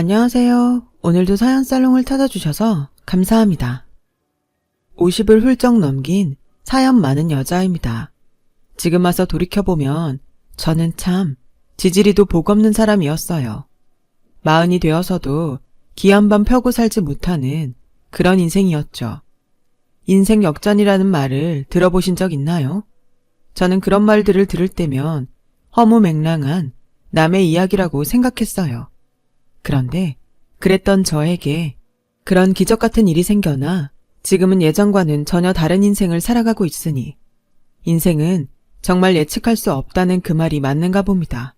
안녕하세요. 오늘도 사연살롱을 찾아주셔서 감사합니다. 50을 훌쩍 넘긴 사연 많은 여자입니다. 지금 와서 돌이켜보면 저는 참 지지리도 복 없는 사람이었어요. 40이 되어서도 기 한 번 펴고 살지 못하는 그런 인생이었죠. 인생 역전이라는 말을 들어보신 적 있나요? 저는 그런 말들을 들을 때면 허무맹랑한 남의 이야기라고 생각했어요. 그런데 그랬던 저에게 그런 기적 같은 일이 생겨나 지금은 예전과는 전혀 다른 인생을 살아가고 있으니 인생은 정말 예측할 수 없다는 그 말이 맞는가 봅니다.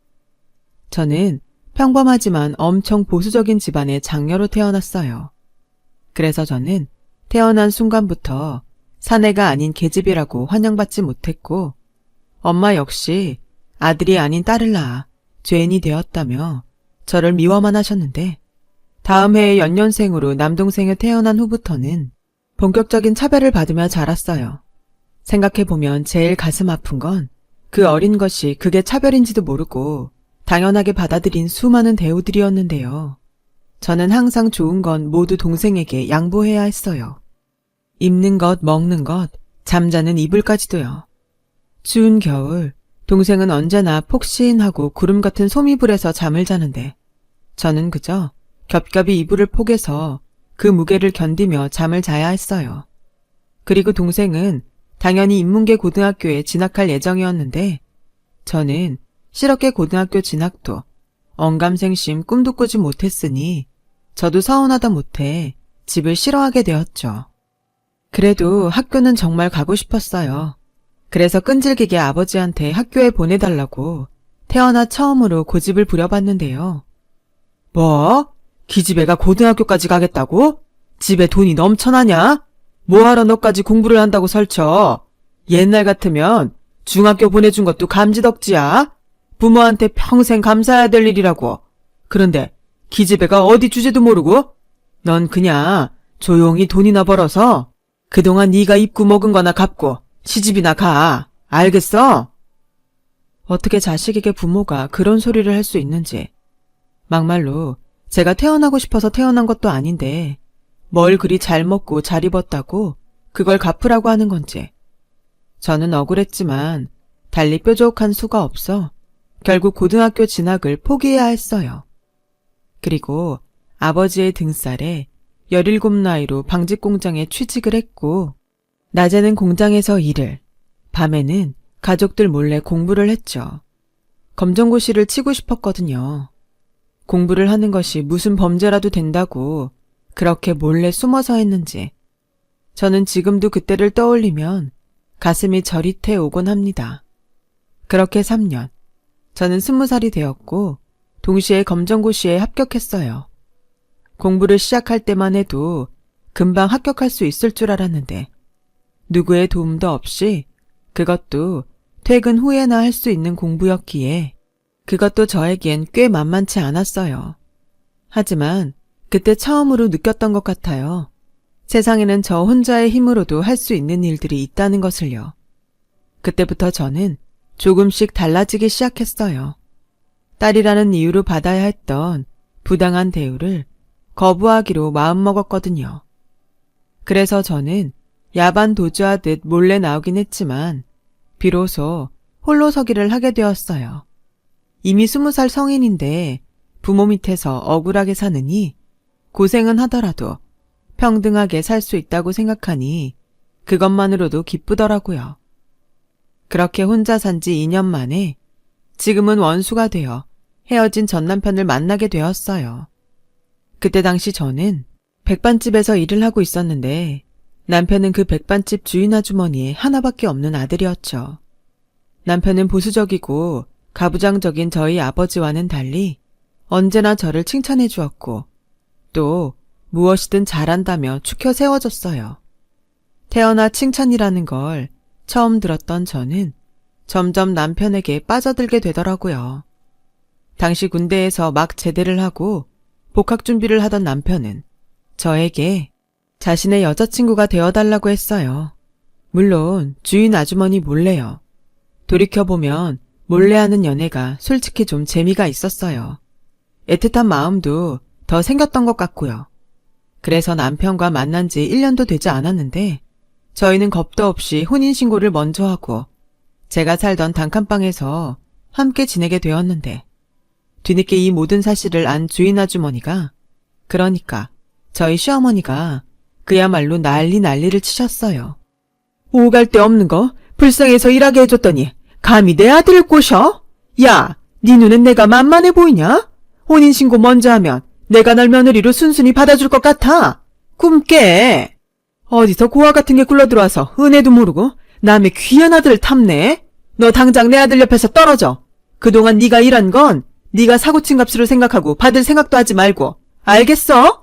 저는 평범하지만 엄청 보수적인 집안의 장녀로 태어났어요. 그래서 저는 태어난 순간부터 사내가 아닌 계집이라고 환영받지 못했고 엄마 역시 아들이 아닌 딸을 낳아 죄인이 되었다며 저를 미워만 하셨는데 다음 해에 연년생으로 남동생이 태어난 후부터는 본격적인 차별을 받으며 자랐어요. 생각해보면 제일 가슴 아픈 건 그 어린 것이 그게 차별인지도 모르고 당연하게 받아들인 수많은 대우들이었는데요. 저는 항상 좋은 건 모두 동생에게 양보해야 했어요. 입는 것, 먹는 것, 잠자는 이불까지도요. 추운 겨울, 동생은 언제나 폭신하고 구름 같은 소미불에서 잠을 자는데 저는 그저 겹겹이 이불을 포개서 그 무게를 견디며 잠을 자야 했어요. 그리고 동생은 당연히 인문계 고등학교에 진학할 예정이었는데 저는 실업계 고등학교 진학도 언감생심 꿈도 꾸지 못했으니 저도 서운하다 못해 집을 싫어하게 되었죠. 그래도 학교는 정말 가고 싶었어요. 그래서 끈질기게 아버지한테 학교에 보내달라고 태어나 처음으로 고집을 부려봤는데요. 뭐? 기집애가 고등학교까지 가겠다고? 집에 돈이 넘쳐나냐? 뭐하러 너까지 공부를 한다고 설쳐? 옛날 같으면 중학교 보내준 것도 감지덕지야? 부모한테 평생 감사해야 될 일이라고. 그런데 기집애가 어디 주제도 모르고? 넌 그냥 조용히 돈이나 벌어서 그동안 네가 입고 먹은 거나 갚고 시집이나 가. 알겠어? 어떻게 자식에게 부모가 그런 소리를 할 수 있는지. 막말로 제가 태어나고 싶어서 태어난 것도 아닌데 뭘 그리 잘 먹고 잘 입었다고 그걸 갚으라고 하는 건지. 저는 억울했지만 달리 뾰족한 수가 없어 결국 고등학교 진학을 포기해야 했어요. 그리고 아버지의 등살에 17 나이로 방직 공장에 취직을 했고 낮에는 공장에서 일을, 밤에는 가족들 몰래 공부를 했죠. 검정고시를 치고 싶었거든요. 공부를 하는 것이 무슨 범죄라도 된다고 그렇게 몰래 숨어서 했는지 저는 지금도 그때를 떠올리면 가슴이 저릿해 오곤 합니다. 그렇게 3년, 저는 20살이 되었고 동시에 검정고시에 합격했어요. 공부를 시작할 때만 해도 금방 합격할 수 있을 줄 알았는데 누구의 도움도 없이 그것도 퇴근 후에나 할 수 있는 공부였기에 그것도 저에겐 꽤 만만치 않았어요. 하지만 그때 처음으로 느꼈던 것 같아요. 세상에는 저 혼자의 힘으로도 할 수 있는 일들이 있다는 것을요. 그때부터 저는 조금씩 달라지기 시작했어요. 딸이라는 이유로 받아야 했던 부당한 대우를 거부하기로 마음먹었거든요. 그래서 저는 야반 도주하듯 몰래 나오긴 했지만 비로소 홀로 서기를 하게 되었어요. 이미 20살 성인인데 부모 밑에서 억울하게 사느니 고생은 하더라도 평등하게 살 수 있다고 생각하니 그것만으로도 기쁘더라고요. 그렇게 혼자 산 지 2년 만에 지금은 원수가 되어 헤어진 전 남편을 만나게 되었어요. 그때 당시 저는 백반집에서 일을 하고 있었는데 남편은 그 백반집 주인 아주머니의 하나밖에 없는 아들이었죠. 남편은 보수적이고 가부장적인 저희 아버지와는 달리 언제나 저를 칭찬해 주었고 또 무엇이든 잘한다며 추켜 세워줬어요. 태어나 칭찬이라는 걸 처음 들었던 저는 점점 남편에게 빠져들게 되더라고요. 당시 군대에서 막 제대를 하고 복학 준비를 하던 남편은 저에게 자신의 여자친구가 되어달라고 했어요. 물론 주인 아주머니 몰래요. 돌이켜보면 몰래 하는 연애가 솔직히 좀 재미가 있었어요. 애틋한 마음도 더 생겼던 것 같고요. 그래서 남편과 만난 지 1년도 되지 않았는데 저희는 겁도 없이 혼인신고를 먼저 하고 제가 살던 단칸방에서 함께 지내게 되었는데 뒤늦게 이 모든 사실을 안 주인 아주머니가, 그러니까 저희 시어머니가 그야말로 난리를 치셨어요. 오갈 데 없는 거 불쌍해서 일하게 해줬더니 감히 내 아들을 꼬셔? 야, 네 눈엔 내가 만만해 보이냐? 혼인신고 먼저 하면 내가 널 며느리로 순순히 받아줄 것 같아. 꿈깨. 어디서 고아 같은 게 굴러들어와서 은혜도 모르고 남의 귀한 아들을 탐내. 너 당장 내 아들 옆에서 떨어져. 그동안 네가 일한 건 네가 사고친 값으로 생각하고 받을 생각도 하지 말고. 알겠어?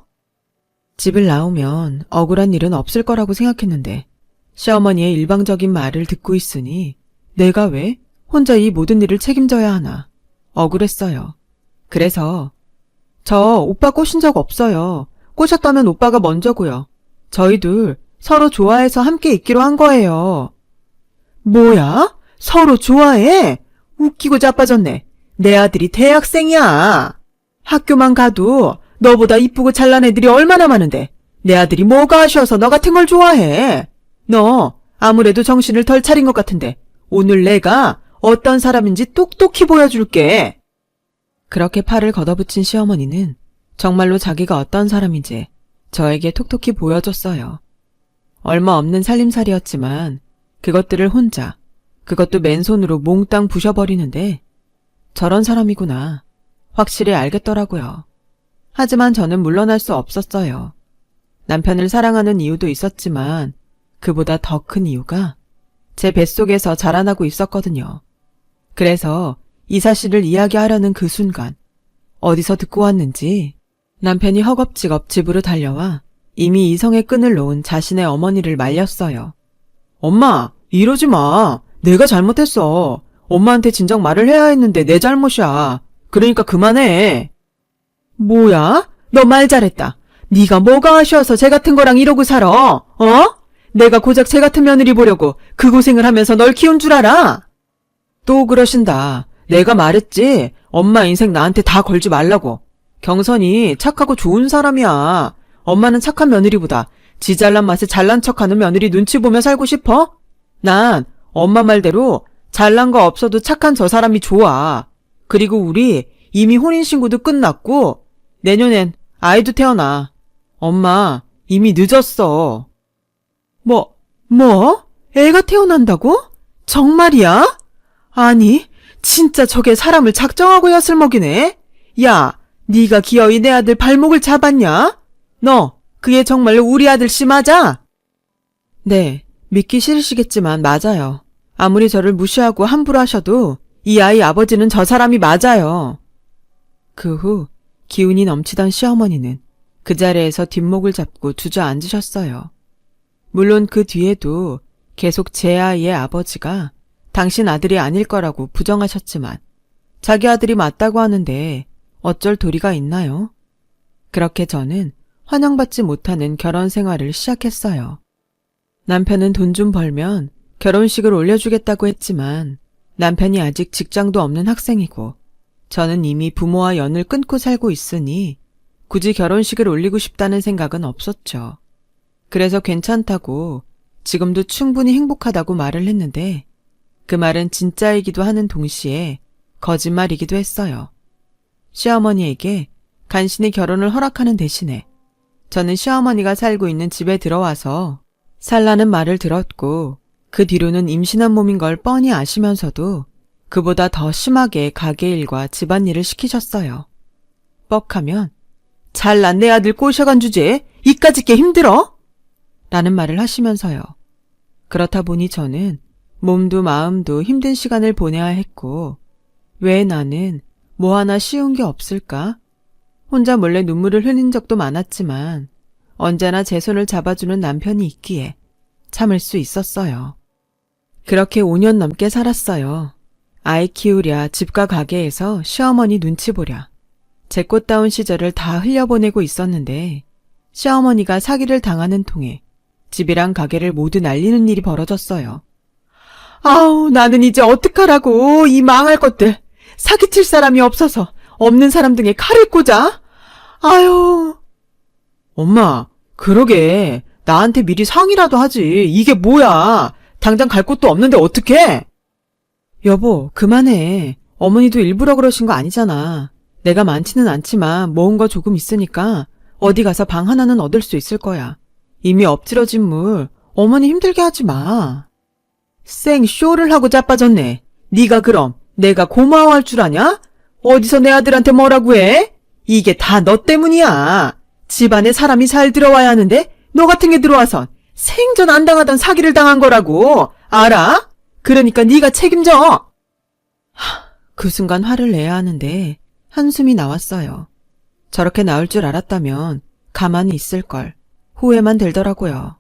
집을 나오면 억울한 일은 없을 거라고 생각했는데 시어머니의 일방적인 말을 듣고 있으니 내가 왜 혼자 이 모든 일을 책임져야 하나 억울했어요. 그래서 저 오빠 꼬신 적 없어요. 꼬셨다면 오빠가 먼저고요. 저희 둘 서로 좋아해서 함께 있기로 한 거예요. 뭐야? 서로 좋아해? 웃기고 자빠졌네. 내 아들이 대학생이야. 학교만 가도 너보다 이쁘고 잘난 애들이 얼마나 많은데 내 아들이 뭐가 아쉬워서 너 같은 걸 좋아해. 너 아무래도 정신을 덜 차린 것 같은데 오늘 내가 어떤 사람인지 똑똑히 보여줄게. 그렇게 팔을 걷어붙인 시어머니는 정말로 자기가 어떤 사람인지 저에게 톡톡히 보여줬어요. 얼마 없는 살림살이였지만 그것들을 혼자, 그것도 맨손으로 몽땅 부셔버리는데 저런 사람이구나 확실히 알겠더라고요. 하지만 저는 물러날 수 없었어요. 남편을 사랑하는 이유도 있었지만 그보다 더 큰 이유가 제 뱃속에서 자라나고 있었거든요. 그래서 이 사실을 이야기하려는 그 순간 어디서 듣고 왔는지 남편이 허겁지겁 집으로 달려와 이미 이성의 끈을 놓은 자신의 어머니를 말렸어요. 엄마, 이러지 마. 내가 잘못했어. 엄마한테 진작 말을 해야 했는데 내 잘못이야. 그러니까 그만해. 뭐야? 너 말 잘했다. 네가 뭐가 아쉬워서 쟤 같은 거랑 이러고 살아? 어? 내가 고작 쟤 같은 며느리 보려고 그 고생을 하면서 널 키운 줄 알아? 또 그러신다. 내가 말했지. 엄마 인생 나한테 다 걸지 말라고. 경선이 착하고 좋은 사람이야. 엄마는 착한 며느리보다 지 잘난 맛에 잘난 척하는 며느리 눈치 보며 살고 싶어? 난 엄마 말대로 잘난 거 없어도 착한 저 사람이 좋아. 그리고 우리 이미 혼인신고도 끝났고 내년엔 아이도 태어나. 엄마 이미 늦었어. 뭐? 애가 태어난다고? 정말이야? 아니 진짜 저게 사람을 작정하고 엿을 먹이네. 야, 네가 기어이 내 아들 발목을 잡았냐? 너 그게 정말로 우리 아들 씨 맞아? 네, 믿기 싫으시겠지만 맞아요. 아무리 저를 무시하고 함부로 하셔도 이 아이 아버지는 저 사람이 맞아요. 그 후 기운이 넘치던 시어머니는 그 자리에서 뒷목을 잡고 주저앉으셨어요. 물론 그 뒤에도 계속 제 아이의 아버지가 당신 아들이 아닐 거라고 부정하셨지만 자기 아들이 맞다고 하는데 어쩔 도리가 있나요? 그렇게 저는 환영받지 못하는 결혼 생활을 시작했어요. 남편은 돈 좀 벌면 결혼식을 올려주겠다고 했지만 남편이 아직 직장도 없는 학생이고 저는 이미 부모와 연을 끊고 살고 있으니 굳이 결혼식을 올리고 싶다는 생각은 없었죠. 그래서 괜찮다고 지금도 충분히 행복하다고 말을 했는데 그 말은 진짜이기도 하는 동시에 거짓말이기도 했어요. 시어머니에게 간신히 결혼을 허락하는 대신에 저는 시어머니가 살고 있는 집에 들어와서 살라는 말을 들었고 그 뒤로는 임신한 몸인 걸 뻔히 아시면서도 그보다 더 심하게 가게일과 집안일을 시키셨어요. 뻑하면 잘난 내 아들 꼬셔간 주제에 이까짓 게 힘들어? 라는 말을 하시면서요. 그렇다 보니 저는 몸도 마음도 힘든 시간을 보내야 했고 왜 나는 뭐 하나 쉬운 게 없을까? 혼자 몰래 눈물을 흘린 적도 많았지만 언제나 제 손을 잡아주는 남편이 있기에 참을 수 있었어요. 그렇게 5년 넘게 살았어요. 아이 키우랴 집과 가게에서 시어머니 눈치 보랴 제 꽃다운 시절을 다 흘려보내고 있었는데 시어머니가 사기를 당하는 통에 집이랑 가게를 모두 날리는 일이 벌어졌어요. 아우, 나는 이제 어떡하라고. 이 망할 것들. 사기칠 사람이 없어서 없는 사람 등에 칼을 꽂아? 아유. 엄마, 그러게. 나한테 미리 상의라도 하지. 이게 뭐야. 당장 갈 곳도 없는데 어떡해? 여보, 그만해. 어머니도 일부러 그러신 거 아니잖아. 내가 많지는 않지만 모은 거 조금 있으니까 어디 가서 방 하나는 얻을 수 있을 거야. 이미 엎질러진 물, 어머니 힘들게 하지 마. 생 쇼를 하고 자빠졌네. 네가 그럼 내가 고마워할 줄 아냐? 어디서 내 아들한테 뭐라고 해? 이게 다 너 때문이야. 집안에 사람이 잘 들어와야 하는데 너 같은 게 들어와선 생전 안 당하던 사기를 당한 거라고. 알아? 그러니까 네가 책임져. 그 순간 화를 내야 하는데 한숨이 나왔어요. 저렇게 나올 줄 알았다면 가만히 있을걸. 후회만 들더라고요.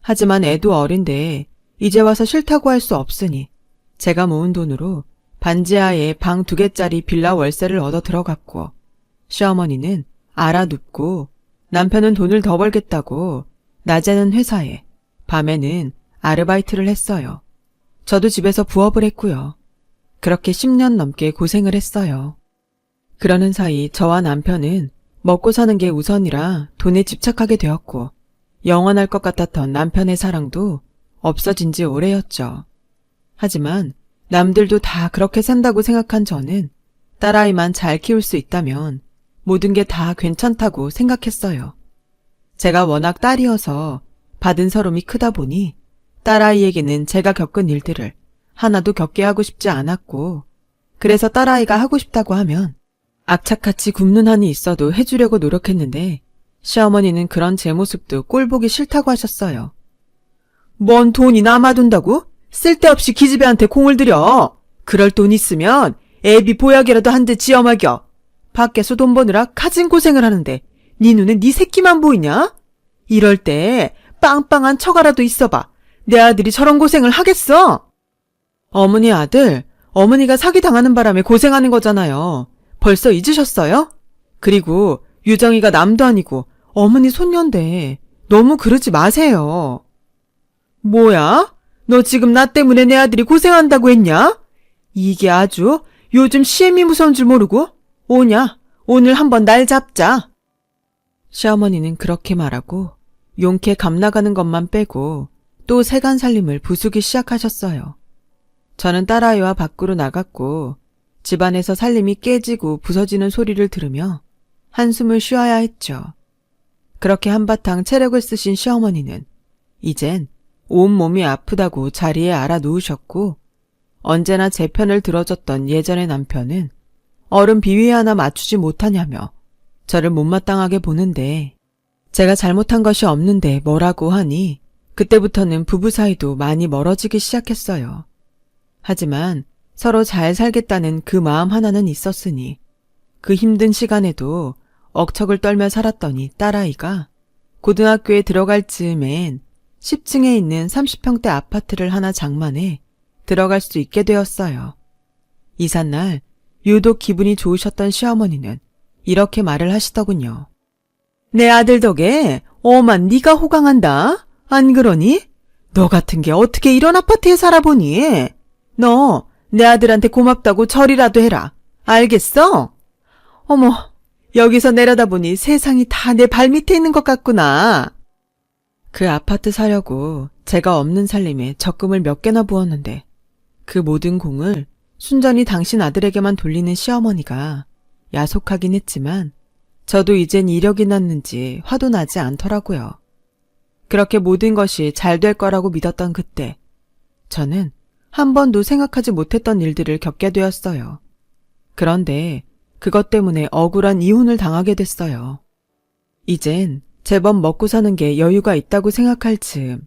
하지만 애도 어린데 이제 와서 싫다고 할 수 없으니 제가 모은 돈으로 반지하에 방 2개짜리 빌라 월세를 얻어 들어갔고, 시어머니는 알아눕고 남편은 돈을 더 벌겠다고 낮에는 회사에, 밤에는 아르바이트를 했어요. 저도 집에서 부업을 했고요. 그렇게 10년 넘게 고생을 했어요. 그러는 사이 저와 남편은 먹고 사는 게 우선이라 돈에 집착하게 되었고, 영원할 것 같았던 남편의 사랑도 없어진 지 오래였죠. 하지만 남들도 다 그렇게 산다고 생각한 저는 딸아이만 잘 키울 수 있다면 모든 게 다 괜찮다고 생각했어요. 제가 워낙 딸이어서 받은 서름이 크다 보니 딸아이에게는 제가 겪은 일들을 하나도 겪게 하고 싶지 않았고, 그래서 딸아이가 하고 싶다고 하면 악착같이 굶는 한이 있어도 해주려고 노력했는데 시어머니는 그런 제 모습도 꼴보기 싫다고 하셨어요. 뭔 돈이 남아둔다고? 쓸데없이 기집애한테 공을 들여. 그럴 돈 있으면 애비 보약이라도 한 대 지어 먹여. 밖에서 돈 버느라 가진 고생을 하는데 네 눈에 네 새끼만 보이냐? 이럴 때 빵빵한 처가라도 있어봐. 내 아들이 저런 고생을 하겠어? 어머니 아들, 어머니가 사기당하는 바람에 고생하는 거잖아요. 벌써 잊으셨어요? 그리고 유정이가 남도 아니고 어머니 손녀인데 너무 그러지 마세요. 뭐야? 너 지금 나 때문에 내 아들이 고생한다고 했냐? 이게 아주 요즘 시엠이 무서운 줄 모르고? 오냐? 오늘 한번 날 잡자. 시어머니는 그렇게 말하고 용케 감나가는 것만 빼고 또 세간 살림을 부수기 시작하셨어요. 저는 딸아이와 밖으로 나갔고 집안에서 살림이 깨지고 부서지는 소리를 들으며 한숨을 쉬어야 했죠. 그렇게 한바탕 체력을 쓰신 시어머니는 이젠 온몸이 아프다고 자리에 알아 누우셨고, 언제나 제 편을 들어줬던 예전의 남편은 어른 비위 하나 맞추지 못하냐며 저를 못마땅하게 보는데, 제가 잘못한 것이 없는데 뭐라고 하니 그때부터는 부부 사이도 많이 멀어지기 시작했어요. 하지만 서로 잘 살겠다는 그 마음 하나는 있었으니 그 힘든 시간에도 억척을 떨며 살았더니 딸아이가 고등학교에 들어갈 즈음엔 10층에 있는 30평대 아파트를 하나 장만해 들어갈 수 있게 되었어요. 이삿날 유독 기분이 좋으셨던 시어머니는 이렇게 말을 하시더군요. 내 아들 덕에 오만 네가 호강한다. 안 그러니? 너 같은 게 어떻게 이런 아파트에 살아보니? 너 내 아들한테 고맙다고 절이라도 해라. 알겠어? 어머, 여기서 내려다보니 세상이 다 내 발밑에 있는 것 같구나. 그 아파트 사려고 제가 없는 살림에 적금을 몇 개나 부었는데 그 모든 공을 순전히 당신 아들에게만 돌리는 시어머니가 야속하긴 했지만 저도 이젠 이력이 났는지 화도 나지 않더라고요. 그렇게 모든 것이 잘 될 거라고 믿었던 그때 저는 한 번도 생각하지 못했던 일들을 겪게 되었어요. 그런데 그것 때문에 억울한 이혼을 당하게 됐어요. 이젠 제법 먹고 사는 게 여유가 있다고 생각할 즈음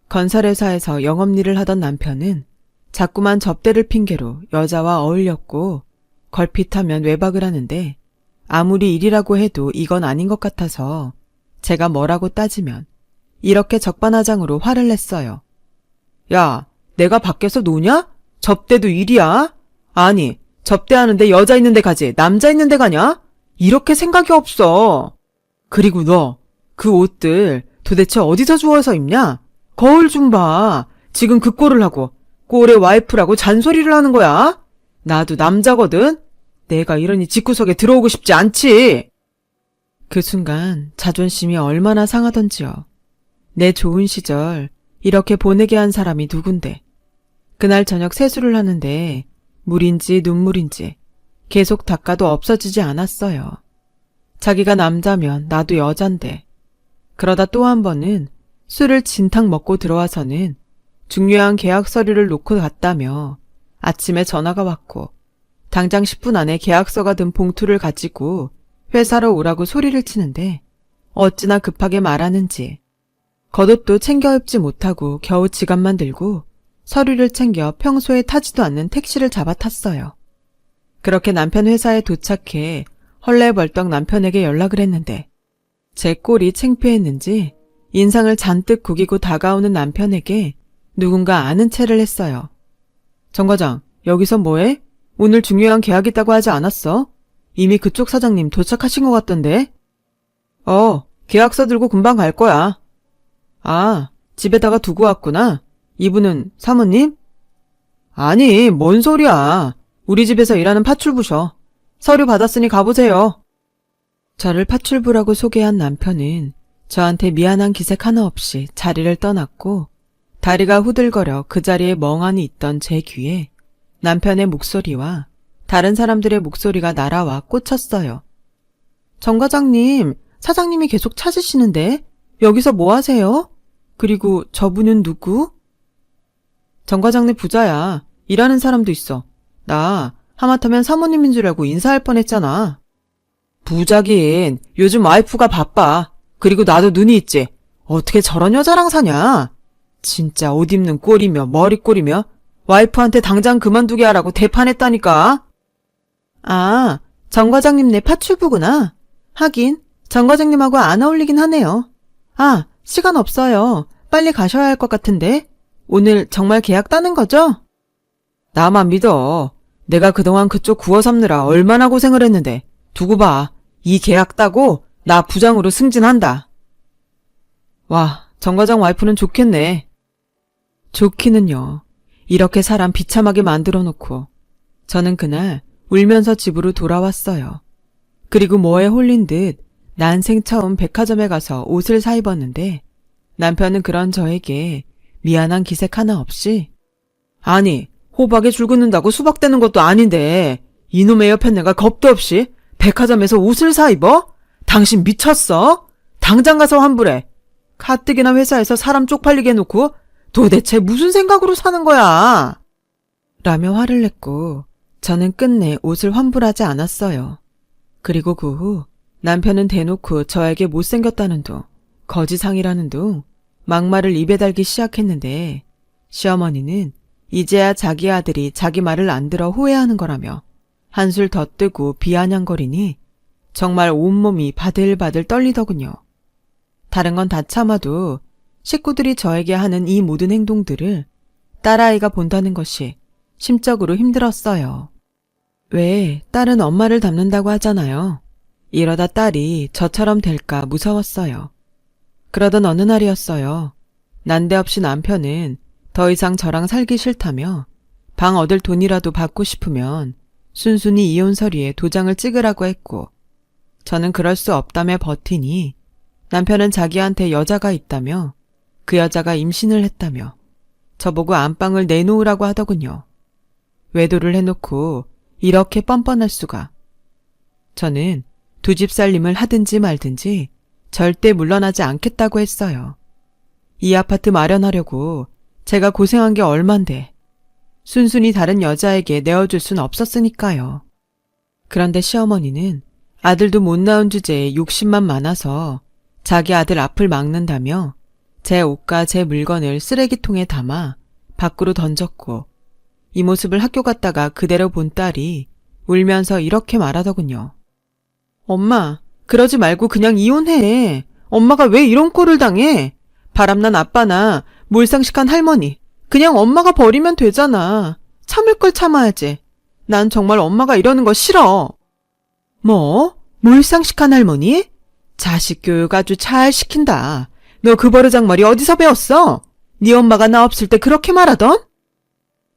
건설회사에서 영업일을 하던 남편은 자꾸만 접대를 핑계로 여자와 어울렸고 걸핏하면 외박을 하는데 아무리 일이라고 해도 이건 아닌 것 같아서 제가 뭐라고 따지면 이렇게 적반하장으로 화를 냈어요. 야, 내가 밖에서 노냐? 접대도 일이야? 아니, 접대하는데 여자 있는 데 가지 남자 있는 데 가냐? 이렇게 생각이 없어. 그리고 너, 그 옷들 도대체 어디서 주워서 입냐? 거울 좀 봐. 지금 그 꼴을 하고 꼴의 와이프라고 잔소리를 하는 거야? 나도 남자거든? 내가 이러니 집구석에 들어오고 싶지 않지. 그 순간 자존심이 얼마나 상하던지요. 내 좋은 시절 이렇게 보내게 한 사람이 누군데. 그날 저녁 세수를 하는데 물인지 눈물인지 계속 닦아도 없어지지 않았어요. 자기가 남자면 나도 여잔데. 그러다 또 한 번은 술을 진탕 먹고 들어와서는 중요한 계약 서류를 놓고 갔다며 아침에 전화가 왔고 당장 10분 안에 계약서가 든 봉투를 가지고 회사로 오라고 소리를 치는데 어찌나 급하게 말하는지 겉옷도 챙겨 입지 못하고 겨우 지갑만 들고 서류를 챙겨 평소에 타지도 않는 택시를 잡아 탔어요. 그렇게 남편 회사에 도착해 헐레벌떡 남편에게 연락을 했는데 제 꼴이 창피했는지 인상을 잔뜩 구기고 다가오는 남편에게 누군가 아는 체를 했어요. 정 과장, 여기서 뭐해? 오늘 중요한 계약 있다고 하지 않았어? 이미 그쪽 사장님 도착하신 것 같던데? 계약서 들고 금방 갈 거야. 아, 집에다가 두고 왔구나. 이분은 사모님? 아니, 뭔 소리야. 우리 집에서 일하는 파출부셔. 서류 받았으니 가보세요. 저를 파출부라고 소개한 남편은 저한테 미안한 기색 하나 없이 자리를 떠났고 다리가 후들거려 그 자리에 멍하니 있던 제 귀에 남편의 목소리와 다른 사람들의 목소리가 날아와 꽂혔어요. 정 과장님, 사장님이 계속 찾으시는데 여기서 뭐 하세요? 그리고 저분은 누구? 정 과장네 부자야. 일하는 사람도 있어. 나 하마터면 사모님인 줄 알고 인사할 뻔했잖아. 부자긴 요즘 와이프가 바빠. 그리고 나도 눈이 있지. 어떻게 저런 여자랑 사냐? 진짜 옷 입는 꼴이며 머리꼴이며 와이프한테 당장 그만두게 하라고 대판했다니까. 아, 정 과장님네 파출부구나. 하긴 정 과장님하고 안 어울리긴 하네요. 아, 시간 없어요. 빨리 가셔야 할 것 같은데. 오늘 정말 계약 따는 거죠? 나만 믿어. 내가 그동안 그쪽 구워 삼느라 얼마나 고생을 했는데. 두고 봐. 이 계약 따고 나 부장으로 승진한다. 와, 정 과장 와이프는 좋겠네. 좋기는요. 이렇게 사람 비참하게 만들어 놓고 저는 그날 울면서 집으로 돌아왔어요. 그리고 뭐에 홀린 듯 난생 처음 백화점에 가서 옷을 사 입었는데 남편은 그런 저에게 미안한 기색 하나 없이 아니, 호박에 줄 긋는다고 수박되는 것도 아닌데 이놈의 옆에 내가 겁도 없이 백화점에서 옷을 사 입어? 당신 미쳤어? 당장 가서 환불해. 가뜩이나 회사에서 사람 쪽팔리게 해놓고 도대체 무슨 생각으로 사는 거야? 라며 화를 냈고 저는 끝내 옷을 환불하지 않았어요. 그리고 그 후 남편은 대놓고 저에게 못생겼다는 둥, 거지상이라는 둥, 막말을 입에 달기 시작했는데 시어머니는 이제야 자기 아들이 자기 말을 안 들어 후회하는 거라며 한술 더 뜨고 비아냥거리니 정말 온몸이 바들바들 떨리더군요. 다른 건 다 참아도 식구들이 저에게 하는 이 모든 행동들을 딸아이가 본다는 것이 심적으로 힘들었어요. 왜 딸은 엄마를 닮는다고 하잖아요. 이러다 딸이 저처럼 될까 무서웠어요. 그러던 어느 날이었어요. 난데없이 남편은 더 이상 저랑 살기 싫다며 방 얻을 돈이라도 받고 싶으면 순순히 이혼 서류에 도장을 찍으라고 했고 저는 그럴 수 없다며 버티니 남편은 자기한테 여자가 있다며 그 여자가 임신을 했다며 저보고 안방을 내놓으라고 하더군요. 외도를 해놓고 이렇게 뻔뻔할 수가. 저는 두 집 살림을 하든지 말든지 절대 물러나지 않겠다고 했어요. 이 아파트 마련하려고 제가 고생한 게 얼만데 순순히 다른 여자에게 내어줄 순 없었으니까요. 그런데 시어머니는 아들도 못 낳은 주제에 욕심만 많아서 자기 아들 앞을 막는다며 제 옷과 제 물건을 쓰레기통에 담아 밖으로 던졌고 이 모습을 학교 갔다가 그대로 본 딸이 울면서 이렇게 말하더군요. 엄마, 그러지 말고 그냥 이혼해. 엄마가 왜 이런 꼴을 당해? 바람난 아빠나 몰상식한 할머니. 그냥 엄마가 버리면 되잖아. 참을 걸 참아야지. 난 정말 엄마가 이러는 거 싫어. 뭐? 몰상식한 할머니? 자식 교육 아주 잘 시킨다. 너 그 버르장머리 어디서 배웠어? 네 엄마가 나 없을 때 그렇게 말하던?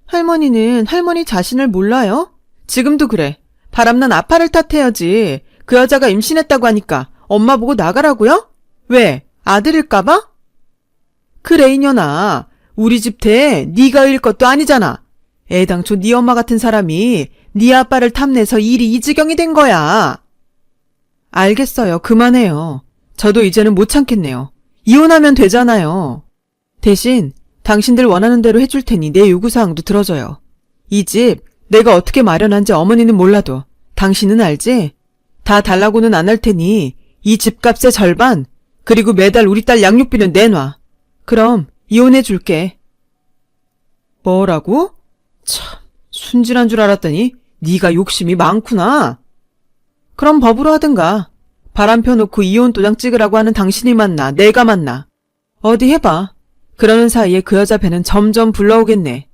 할머니는 할머니 자신을 몰라요? 지금도 그래. 바람난 아빠를 탓해야지. 그 여자가 임신했다고 하니까 엄마 보고 나가라고요? 왜? 아들일까봐? 그래 이년아. 우리 집태 네가 일 것도 아니잖아. 애당초 네 엄마 같은 사람이 네 아빠를 탐내서 일이 이 지경이 된 거야. 알겠어요. 그만해요. 저도 이제는 못 참겠네요. 이혼하면 되잖아요. 대신 당신들 원하는 대로 해줄 테니 내 요구사항도 들어줘요. 이 집 내가 어떻게 마련한지 어머니는 몰라도 당신은 알지? 다 달라고는 안 할 테니 이 집값의 절반, 그리고 매달 우리 딸 양육비는 내놔. 그럼 이혼해 줄게. 뭐라고? 참, 순진한 줄 알았더니 네가 욕심이 많구나. 그럼 법으로 하든가. 바람 펴놓고 이혼 도장 찍으라고 하는 당신이 맞나 내가 맞나. 어디 해봐. 그러는 사이에 그 여자 배는 점점 불러오겠네.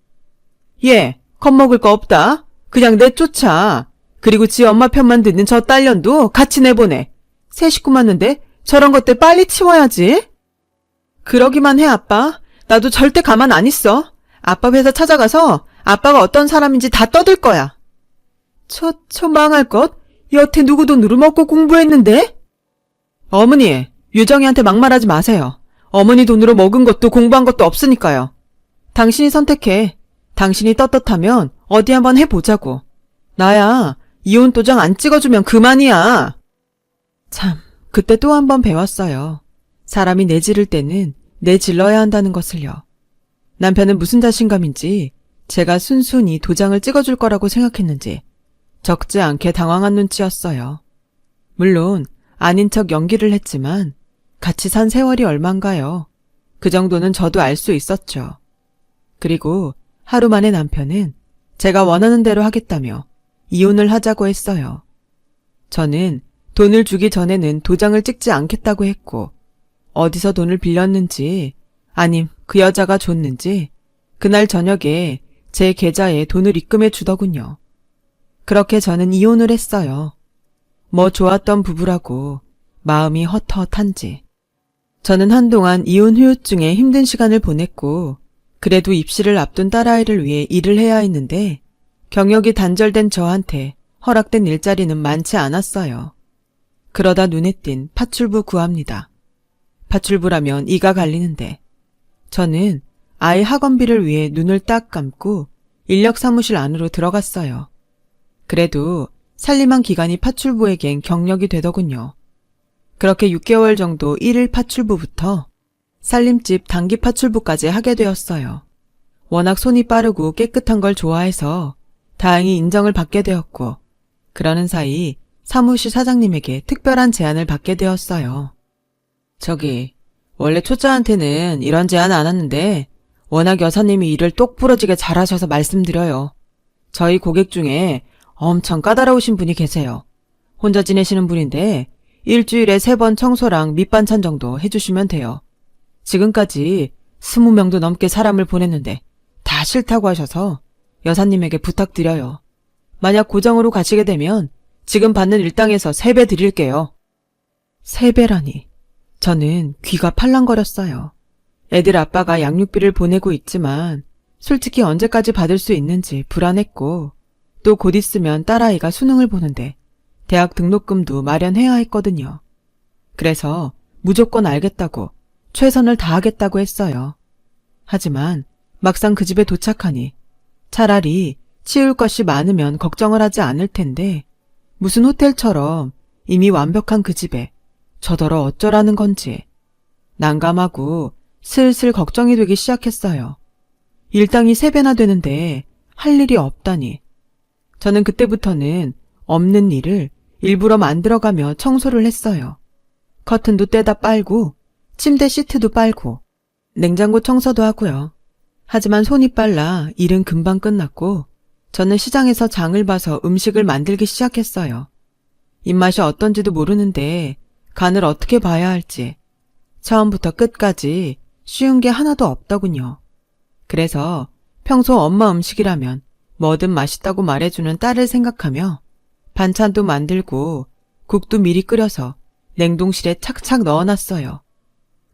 얘 겁먹을 거 없다. 그냥 내쫓아. 그리고 지 엄마 편만 듣는 저 딸년도 같이 내보내. 새 식구 맞는데 저런 것들 빨리 치워야지. 그러기만 해 아빠. 나도 절대 가만 안 있어. 아빠 회사 찾아가서 아빠가 어떤 사람인지 다 떠들 거야. 저 망할 것. 여태 누구 돈으로 먹고 공부했는데? 어머니, 유정이한테 막말하지 마세요. 어머니 돈으로 먹은 것도 공부한 것도 없으니까요. 당신이 선택해. 당신이 떳떳하면 어디 한번 해보자고. 나야 이혼 도장 안 찍어주면 그만이야. 참, 그때 또 한 번 배웠어요. 사람이 내지를 때는 내질러야 한다는 것을요. 남편은 무슨 자신감인지 제가 순순히 도장을 찍어줄 거라고 생각했는지 적지 않게 당황한 눈치였어요. 물론 아닌 척 연기를 했지만 같이 산 세월이 얼만가요. 그 정도는 저도 알 수 있었죠. 그리고 하루 만에 남편은 제가 원하는 대로 하겠다며 이혼을 하자고 했어요. 저는 돈을 주기 전에는 도장을 찍지 않겠다고 했고 어디서 돈을 빌렸는지 아님 그 여자가 줬는지 그날 저녁에 제 계좌에 돈을 입금해 주더군요. 그렇게 저는 이혼을 했어요. 뭐 좋았던 부부라고 마음이 헛헛한지. 저는 한동안 이혼 후유증에 힘든 시간을 보냈고 그래도 입시를 앞둔 딸아이를 위해 일을 해야 했는데 경력이 단절된 저한테 허락된 일자리는 많지 않았어요. 그러다 눈에 띈 파출부 구합니다. 파출부라면 이가 갈리는데 저는 아이 학원비를 위해 눈을 딱 감고 인력 사무실 안으로 들어갔어요. 그래도 살림한 기간이 파출부에겐 경력이 되더군요. 그렇게 6개월 정도 1일 파출부부터 살림집 단기 파출부까지 하게 되었어요. 워낙 손이 빠르고 깨끗한 걸 좋아해서 다행히 인정을 받게 되었고 그러는 사이 사무실 사장님에게 특별한 제안을 받게 되었어요. 저기 원래 초짜한테는 이런 제안 안 하는데 워낙 여사님이 일을 똑부러지게 잘하셔서 말씀드려요. 저희 고객 중에 엄청 까다로우신 분이 계세요. 혼자 지내시는 분인데 일주일에 3번 청소랑 밑반찬 정도 해주시면 돼요. 지금까지 20명도 넘게 사람을 보냈는데 다 싫다고 하셔서 여사님에게 부탁드려요. 만약 고정으로 가시게 되면 지금 받는 일당에서 3배 드릴게요. 3배라니. 저는 귀가 팔랑거렸어요. 애들 아빠가 양육비를 보내고 있지만 솔직히 언제까지 받을 수 있는지 불안했고 또 곧 있으면 딸아이가 수능을 보는데 대학 등록금도 마련해야 했거든요. 그래서 무조건 알겠다고 최선을 다하겠다고 했어요. 하지만 막상 그 집에 도착하니 차라리 치울 것이 많으면 걱정을 하지 않을 텐데 무슨 호텔처럼 이미 완벽한 그 집에 저더러 어쩌라는 건지 난감하고 슬슬 걱정이 되기 시작했어요. 일당이 3배나 되는데 할 일이 없다니. 저는 그때부터는 없는 일을 일부러 만들어가며 청소를 했어요. 커튼도 떼다 빨고 침대 시트도 빨고 냉장고 청소도 하고요. 하지만 손이 빨라 일은 금방 끝났고 저는 시장에서 장을 봐서 음식을 만들기 시작했어요. 입맛이 어떤지도 모르는데 간을 어떻게 봐야 할지 처음부터 끝까지 쉬운 게 하나도 없더군요. 그래서 평소 엄마 음식이라면 뭐든 맛있다고 말해주는 딸을 생각하며 반찬도 만들고 국도 미리 끓여서 냉동실에 착착 넣어놨어요.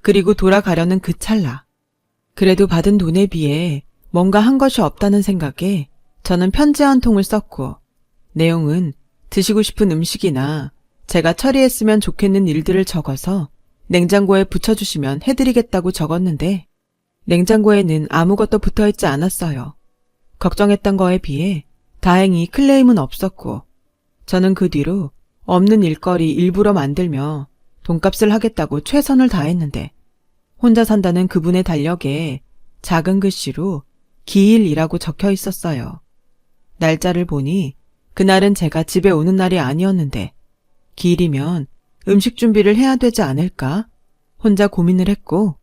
그리고 돌아가려는 그 찰나. 그래도 받은 돈에 비해 뭔가 한 것이 없다는 생각에 저는 편지 한 통을 썼고 내용은 드시고 싶은 음식이나 제가 처리했으면 좋겠는 일들을 적어서 냉장고에 붙여주시면 해드리겠다고 적었는데 냉장고에는 아무것도 붙어있지 않았어요. 걱정했던 거에 비해 다행히 클레임은 없었고 저는 그 뒤로 없는 일거리 일부러 만들며 돈값을 하겠다고 최선을 다했는데 혼자 산다는 그분의 달력에 작은 글씨로 기일이라고 적혀 있었어요. 날짜를 보니 그날은 제가 집에 오는 날이 아니었는데 기일이면 음식 준비를 해야 되지 않을까? 혼자 고민을 했고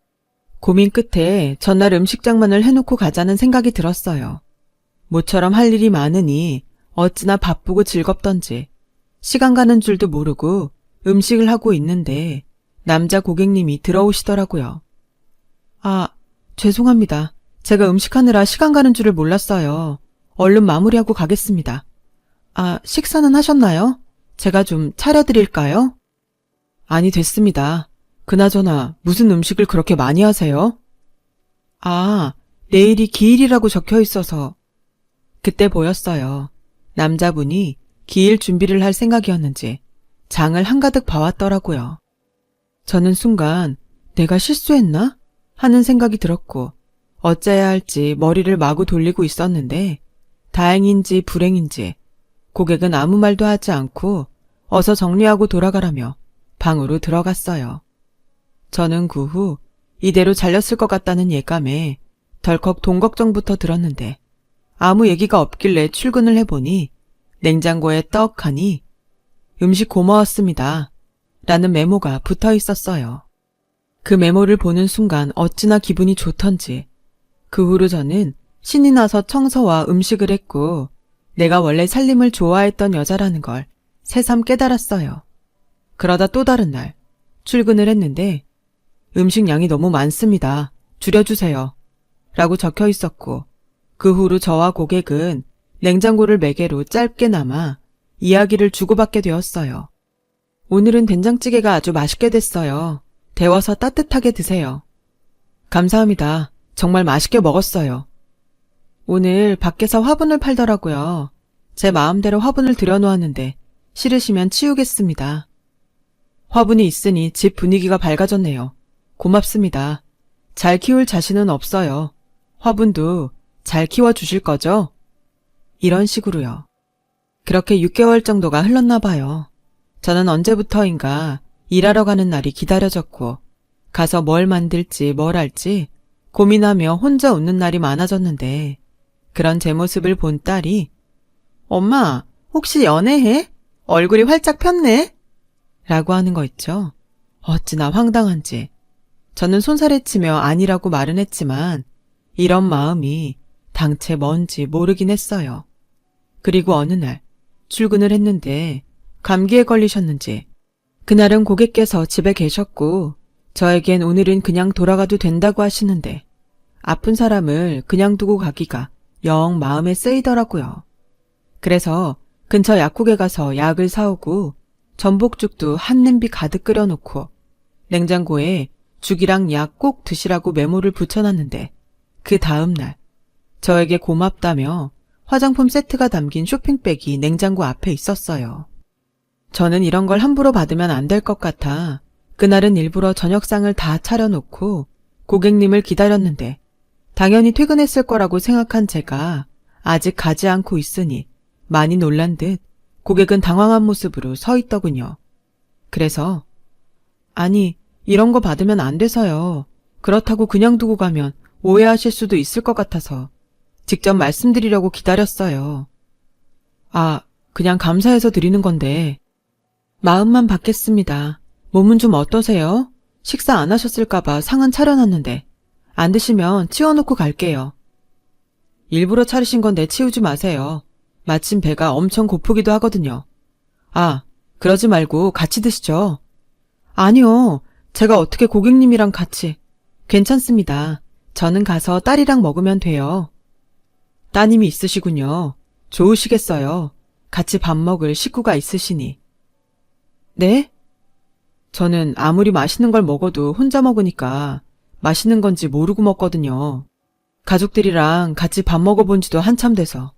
고민 끝에 전날 음식장만을 해놓고 가자는 생각이 들었어요. 모처럼 할 일이 많으니 어찌나 바쁘고 즐겁던지 시간 가는 줄도 모르고 음식을 하고 있는데 남자 고객님이 들어오시더라고요. 아, 죄송합니다. 제가 음식하느라 시간 가는 줄을 몰랐어요. 얼른 마무리하고 가겠습니다. 아, 식사는 하셨나요? 제가 좀 차려드릴까요? 아니, 됐습니다. 그나저나 무슨 음식을 그렇게 많이 하세요? 아, 내일이 기일이라고 적혀 있어서. 그때 보였어요. 남자분이 기일 준비를 할 생각이었는지 장을 한가득 봐왔더라고요. 저는 순간 내가 실수했나? 하는 생각이 들었고 어째야 할지 머리를 마구 돌리고 있었는데 다행인지 불행인지 고객은 아무 말도 하지 않고 어서 정리하고 돌아가라며 방으로 들어갔어요. 저는 그 후 이대로 잘렸을 것 같다는 예감에 덜컥 돈 걱정부터 들었는데 아무 얘기가 없길래 출근을 해보니 냉장고에 떡하니 음식 고마웠습니다. 라는 메모가 붙어 있었어요. 그 메모를 보는 순간 어찌나 기분이 좋던지 그 후로 저는 신이 나서 청소와 음식을 했고 내가 원래 살림을 좋아했던 여자라는 걸 새삼 깨달았어요. 그러다 또 다른 날 출근을 했는데 음식 양이 너무 많습니다. 줄여주세요. 라고 적혀 있었고 그 후로 저와 고객은 냉장고를 매개로 짧게나마 이야기를 주고받게 되었어요. 오늘은 된장찌개가 아주 맛있게 됐어요. 데워서 따뜻하게 드세요. 감사합니다. 정말 맛있게 먹었어요. 오늘 밖에서 화분을 팔더라고요. 제 마음대로 화분을 들여놓았는데 싫으시면 치우겠습니다. 화분이 있으니 집 분위기가 밝아졌네요. 고맙습니다. 잘 키울 자신은 없어요. 화분도 잘 키워주실 거죠? 이런 식으로요. 그렇게 6개월 정도가 흘렀나 봐요. 저는 언제부터인가 일하러 가는 날이 기다려졌고 가서 뭘 만들지 뭘 할지 고민하며 혼자 웃는 날이 많아졌는데 그런 제 모습을 본 딸이 엄마 혹시 연애해? 얼굴이 활짝 폈네? 라고 하는 거 있죠. 어찌나 황당한지 저는 손살에치며 아니라고 말은 했지만 이런 마음이 당최 뭔지 모르긴 했어요. 그리고 어느 날 출근을 했는데 감기에 걸리셨는지 그날은 고객께서 집에 계셨고 저에겐 오늘은 그냥 돌아가도 된다고 하시는데 아픈 사람을 그냥 두고 가기가 영 마음에 쓰이더라고요. 그래서 근처 약국에 가서 약을 사오고 전복죽도 한 냄비 가득 끓여놓고 냉장고에 죽이랑 약 꼭 드시라고 메모를 붙여놨는데 그 다음날 저에게 고맙다며 화장품 세트가 담긴 쇼핑백이 냉장고 앞에 있었어요. 저는 이런 걸 함부로 받으면 안 될 것 같아 그날은 일부러 저녁상을 다 차려놓고 고객님을 기다렸는데 당연히 퇴근했을 거라고 생각한 제가 아직 가지 않고 있으니 많이 놀란 듯 고객은 당황한 모습으로 서 있더군요. 그래서 아니 이런 거 받으면 안 돼서요. 그렇다고 그냥 두고 가면 오해하실 수도 있을 것 같아서 직접 말씀드리려고 기다렸어요. 아, 그냥 감사해서 드리는 건데 마음만 받겠습니다. 몸은 좀 어떠세요? 식사 안 하셨을까봐 상은 차려놨는데 안 드시면 치워놓고 갈게요. 일부러 차리신 건데 치우지 마세요. 마침 배가 엄청 고프기도 하거든요. 아, 그러지 말고 같이 드시죠. 아니요. 제가 어떻게 고객님이랑 같이. 괜찮습니다. 저는 가서 딸이랑 먹으면 돼요. 따님이 있으시군요. 좋으시겠어요. 같이 밥 먹을 식구가 있으시니. 네? 저는 아무리 맛있는 걸 먹어도 혼자 먹으니까 맛있는 건지 모르고 먹거든요. 가족들이랑 같이 밥 먹어본 지도 한참 돼서.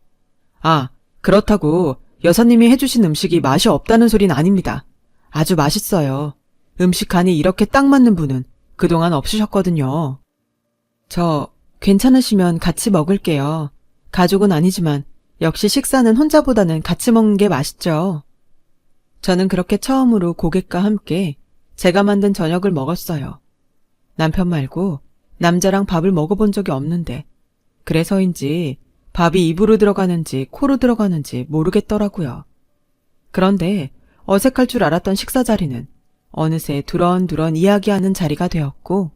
아, 그렇다고 여사님이 해주신 음식이 맛이 없다는 소린 아닙니다. 아주 맛있어요. 음식 간이 이렇게 딱 맞는 분은 그동안 없으셨거든요. 저 괜찮으시면 같이 먹을게요. 가족은 아니지만 역시 식사는 혼자보다는 같이 먹는 게 맛있죠. 저는 그렇게 처음으로 고객과 함께 제가 만든 저녁을 먹었어요. 남편 말고 남자랑 밥을 먹어본 적이 없는데 그래서인지 밥이 입으로 들어가는지 코로 들어가는지 모르겠더라고요. 그런데 어색할 줄 알았던 식사 자리는 어느새 두런두런 이야기하는 자리가 되었고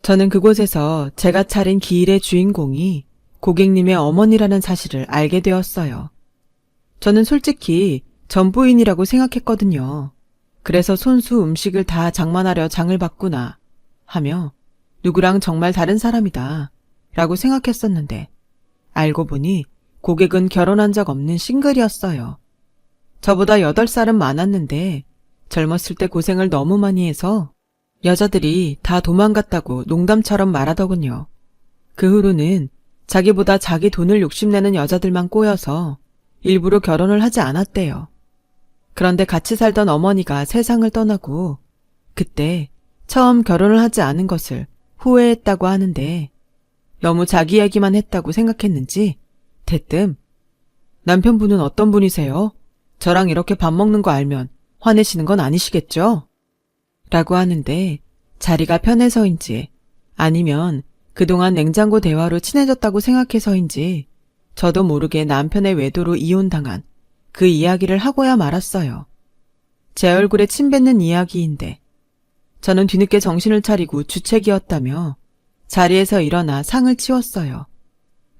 저는 그곳에서 제가 차린 기일의 주인공이 고객님의 어머니라는 사실을 알게 되었어요. 저는 솔직히 전부인이라고 생각했거든요. 그래서 손수 음식을 다 장만하려 장을 봤구나 하며 누구랑 정말 다른 사람이다 라고 생각했었는데 알고 보니 고객은 결혼한 적 없는 싱글이었어요. 저보다 8살은 많았는데 젊었을 때 고생을 너무 많이 해서 여자들이 다 도망갔다고 농담처럼 말하더군요. 그 후로는 자기보다 자기 돈을 욕심내는 여자들만 꼬여서 일부러 결혼을 하지 않았대요. 그런데 같이 살던 어머니가 세상을 떠나고 그때 처음 결혼을 하지 않은 것을 후회했다고 하는데 너무 자기 얘기만 했다고 생각했는지 대뜸 남편분은 어떤 분이세요? 저랑 이렇게 밥 먹는 거 알면 화내시는 건 아니시겠죠? 라고 하는데 자리가 편해서인지 아니면 그동안 냉장고 대화로 친해졌다고 생각해서인지 저도 모르게 남편의 외도로 이혼당한 그 이야기를 하고야 말았어요. 제 얼굴에 침 뱉는 이야기인데 저는 뒤늦게 정신을 차리고 주책이었다며 자리에서 일어나 상을 치웠어요.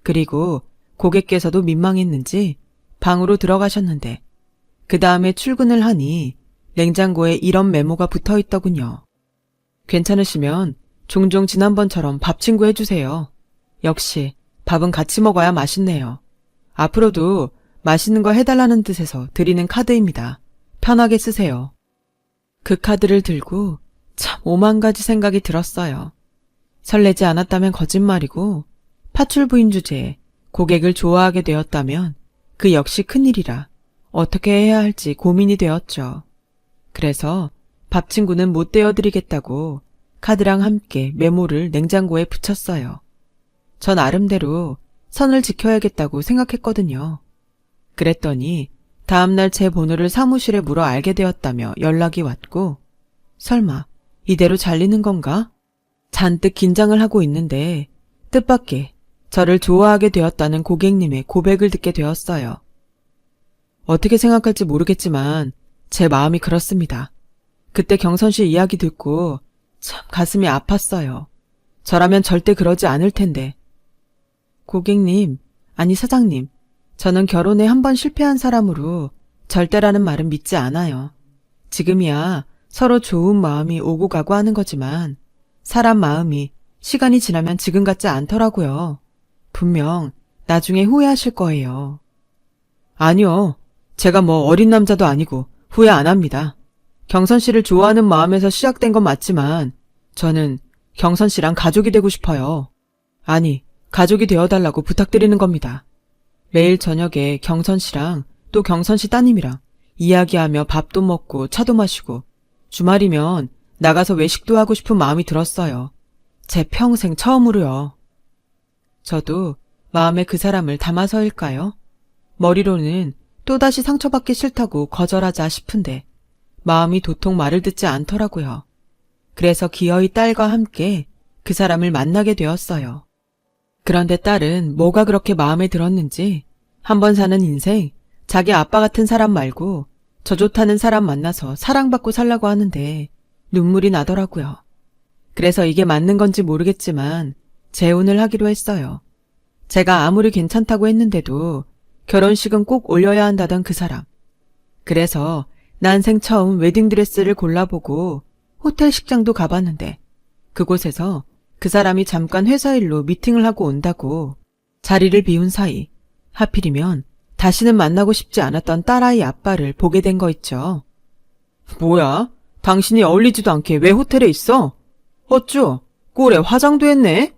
그리고 고객께서도 민망했는지 방으로 들어가셨는데 그 다음에 출근을 하니 냉장고에 이런 메모가 붙어 있더군요. 괜찮으시면 종종 지난번처럼 밥 친구 해주세요. 역시 밥은 같이 먹어야 맛있네요. 앞으로도 맛있는 거 해달라는 뜻에서 드리는 카드입니다. 편하게 쓰세요. 그 카드를 들고 참 5만 가지 생각이 들었어요. 설레지 않았다면 거짓말이고 파출부인 주제에 고객을 좋아하게 되었다면 그 역시 큰일이라 어떻게 해야 할지 고민이 되었죠. 그래서 밥 친구는 못 떼어드리겠다고 카드랑 함께 메모를 냉장고에 붙였어요. 전 나름대로 선을 지켜야겠다고 생각했거든요. 그랬더니 다음날 제 번호를 사무실에 물어 알게 되었다며 연락이 왔고 설마 이대로 잘리는 건가? 잔뜩 긴장을 하고 있는데 뜻밖의 저를 좋아하게 되었다는 고객님의 고백을 듣게 되었어요. 어떻게 생각할지 모르겠지만 제 마음이 그렇습니다. 그때 경선 씨 이야기 듣고 참 가슴이 아팠어요. 저라면 절대 그러지 않을 텐데. 고객님, 아니 사장님, 저는 결혼에 한 번 실패한 사람으로 절대라는 말은 믿지 않아요. 지금이야 서로 좋은 마음이 오고 가고 하는 거지만 사람 마음이 시간이 지나면 지금 같지 않더라고요. 분명 나중에 후회하실 거예요. 아니요. 제가 뭐 어린 남자도 아니고 후회 안 합니다. 경선 씨를 좋아하는 마음에서 시작된 건 맞지만 저는 경선 씨랑 가족이 되고 싶어요. 아니, 가족이 되어달라고 부탁드리는 겁니다. 매일 저녁에 경선 씨랑 또 경선 씨 따님이랑 이야기하며 밥도 먹고 차도 마시고 주말이면 나가서 외식도 하고 싶은 마음이 들었어요. 제 평생 처음으로요. 저도 마음에 그 사람을 담아서일까요? 머리로는 또다시 상처받기 싫다고 거절하자 싶은데 마음이 도통 말을 듣지 않더라고요. 그래서 기어이 딸과 함께 그 사람을 만나게 되었어요. 그런데 딸은 뭐가 그렇게 마음에 들었는지 한 번 사는 인생 자기 아빠 같은 사람 말고 저 좋다는 사람 만나서 사랑받고 살라고 하는데 눈물이 나더라고요. 그래서 이게 맞는 건지 모르겠지만 재혼을 하기로 했어요. 제가 아무리 괜찮다고 했는데도 결혼식은 꼭 올려야 한다던 그 사람. 그래서 난생 처음 웨딩드레스를 골라보고 호텔 식장도 가봤는데 그곳에서 그 사람이 잠깐 회사 일로 미팅을 하고 온다고 자리를 비운 사이 하필이면 다시는 만나고 싶지 않았던 딸아이 아빠를 보게 된 거 있죠. 뭐야? 당신이 어울리지도 않게 왜 호텔에 있어? 어쭈? 꼴에 화장도 했네?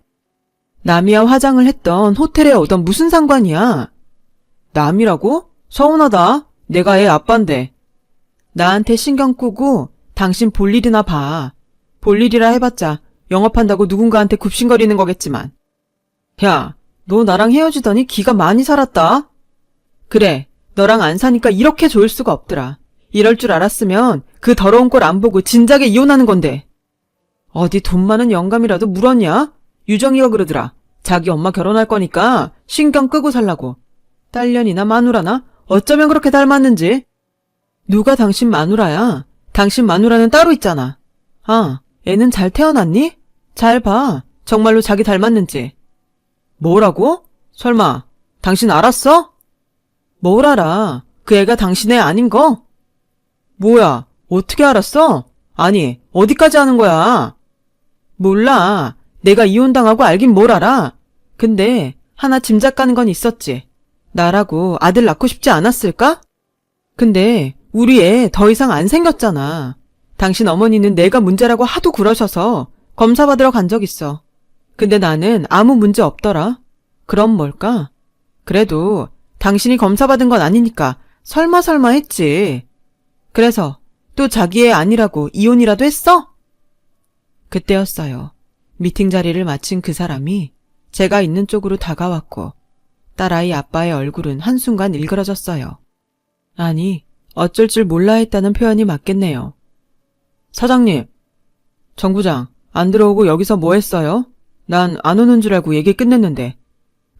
남이야 화장을 했던 호텔에 오던 무슨 상관이야? 남이라고? 서운하다. 내가 애 아빠인데. 나한테 신경 끄고 당신 볼 일이나 봐. 볼 일이라 해봤자 영업한다고 누군가한테 굽신거리는 거겠지만. 야, 너 나랑 헤어지더니 기가 많이 살았다. 그래, 너랑 안 사니까 이렇게 좋을 수가 없더라. 이럴 줄 알았으면 그 더러운 꼴 안 보고 진작에 이혼하는 건데. 어디 돈 많은 영감이라도 물었냐? 유정이가 그러더라. 자기 엄마 결혼할 거니까 신경 끄고 살라고. 딸년이나 마누라나 어쩌면 그렇게 닮았는지. 누가 당신 마누라야? 당신 마누라는 따로 있잖아. 아, 애는 잘 태어났니? 잘 봐. 정말로 자기 닮았는지. 뭐라고? 설마 당신 알았어? 뭘 알아? 그 애가 당신 애 아닌 거? 뭐야, 어떻게 알았어? 아니, 어디까지 아는 거야? 몰라. 내가 이혼당하고 알긴 뭘 알아. 근데 하나 짐작 가는 건 있었지. 나라고 아들 낳고 싶지 않았을까? 근데 우리 애 더 이상 안 생겼잖아. 당신 어머니는 내가 문제라고 하도 그러셔서 검사 받으러 간 적 있어. 근데 나는 아무 문제 없더라. 그럼 뭘까? 그래도 당신이 검사 받은 건 아니니까 설마 했지. 그래서 또 자기 애 아니라고 이혼이라도 했어? 그때였어요. 미팅 자리를 마친 그 사람이 제가 있는 쪽으로 다가왔고 딸아이 아빠의 얼굴은 한순간 일그러졌어요. 아니, 어쩔 줄 몰라 했다는 표현이 맞겠네요. 사장님, 정 부장, 안 들어오고 여기서 뭐 했어요? 난 안 오는 줄 알고 얘기 끝냈는데.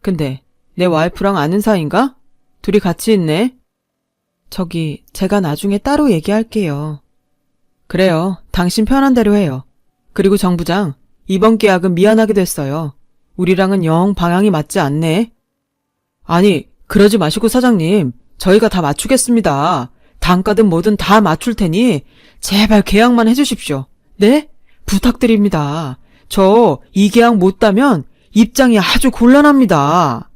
근데 내 와이프랑 아는 사이인가? 둘이 같이 있네. 저기, 제가 나중에 따로 얘기할게요. 그래요. 당신 편한 대로 해요. 그리고 정 부장, 이번 계약은 미안하게 됐어요. 우리랑은 영 방향이 맞지 않네. 아니, 그러지 마시고 사장님, 저희가 다 맞추겠습니다. 단가든 뭐든 다 맞출 테니 제발 계약만 해주십시오. 네? 부탁드립니다. 저 이 계약 못 따면 입장이 아주 곤란합니다.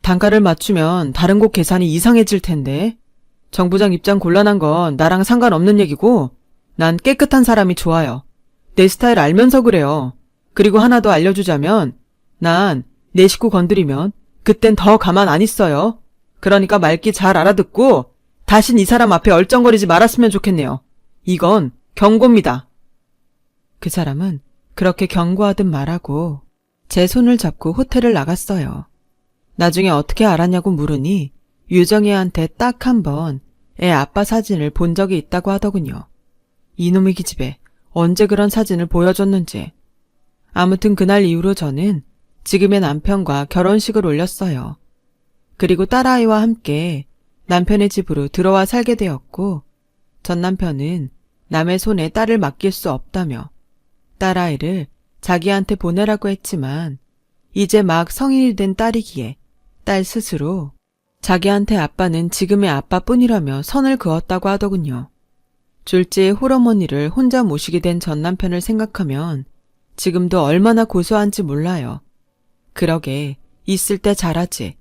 단가를 맞추면 다른 곳 계산이 이상해질 텐데. 정 부장 입장 곤란한 건 나랑 상관없는 얘기고 난 깨끗한 사람이 좋아요. 내 스타일 알면서 그래요. 그리고 하나 더 알려주자면 난 내 식구 건드리면 그땐 더 가만 안 있어요. 그러니까 말귀 잘 알아듣고 다신 이 사람 앞에 얼쩡거리지 말았으면 좋겠네요. 이건 경고입니다. 그 사람은 그렇게 경고하듯 말하고 제 손을 잡고 호텔을 나갔어요. 나중에 어떻게 알았냐고 물으니 유정이한테 딱 한 번 애 아빠 사진을 본 적이 있다고 하더군요. 이놈의 기집애 언제 그런 사진을 보여줬는지. 아무튼 그날 이후로 저는 지금의 남편과 결혼식을 올렸어요. 그리고 딸아이와 함께 남편의 집으로 들어와 살게 되었고 전 남편은 남의 손에 딸을 맡길 수 없다며 딸아이를 자기한테 보내라고 했지만 이제 막 성인이 된 딸이기에 딸 스스로 자기한테 아빠는 지금의 아빠뿐이라며 선을 그었다고 하더군요. 졸지의 홀어머니를 혼자 모시게 된 전 남편을 생각하면 지금도 얼마나 고소한지 몰라요. 그러게 있을 때 잘하지.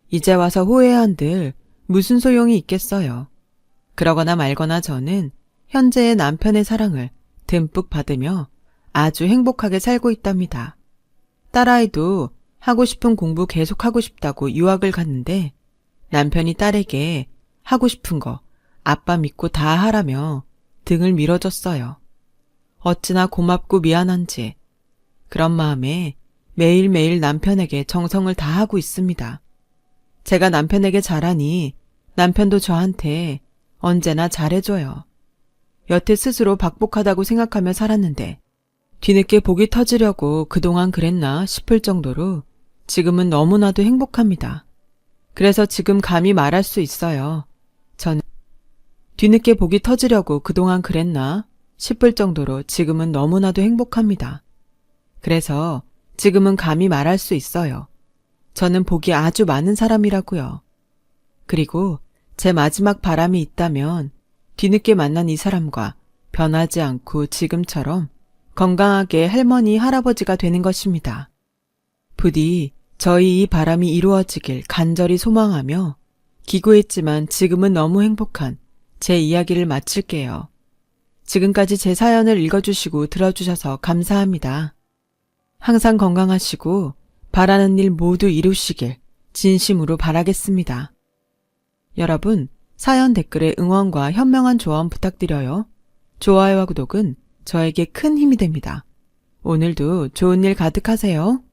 이제 와서 후회한들 무슨 소용이 있겠어요. 그러거나 말거나 저는 현재의 남편의 사랑을 듬뿍 받으며 아주 행복하게 살고 있답니다. 딸아이도 하고 싶은 공부 계속하고 싶다고 유학을 갔는데 남편이 딸에게 하고 싶은 거 아빠 믿고 다 하라며 등을 밀어줬어요. 어찌나 고맙고 미안한지 그런 마음에 매일매일 남편에게 정성을 다하고 있습니다. 제가 남편에게 잘하니 남편도 저한테 언제나 잘해줘요. 여태 스스로 박복하다고 생각하며 살았는데 뒤늦게 복이 터지려고 그동안 그랬나 싶을 정도로 지금은 너무나도 행복합니다. 그래서 지금 감히 말할 수 있어요. 저는 뒤늦게 복이 터지려고 그동안 그랬나 싶을 정도로 지금은 너무나도 행복합니다. 그래서 지금은 감히 말할 수 있어요. 저는 복이 아주 많은 사람이라고요. 그리고 제 마지막 바람이 있다면 뒤늦게 만난 이 사람과 변하지 않고 지금처럼 건강하게 할머니, 할아버지가 되는 것입니다. 부디 저희 이 바람이 이루어지길 간절히 소망하며 기구했지만 지금은 너무 행복한 제 이야기를 마칠게요. 지금까지 제 사연을 읽어주시고 들어주셔서 감사합니다. 항상 건강하시고 바라는 일 모두 이루시길 진심으로 바라겠습니다. 여러분, 사연 댓글에 응원과 현명한 조언 부탁드려요. 좋아요와 구독은 저에게 큰 힘이 됩니다. 오늘도 좋은 일 가득하세요.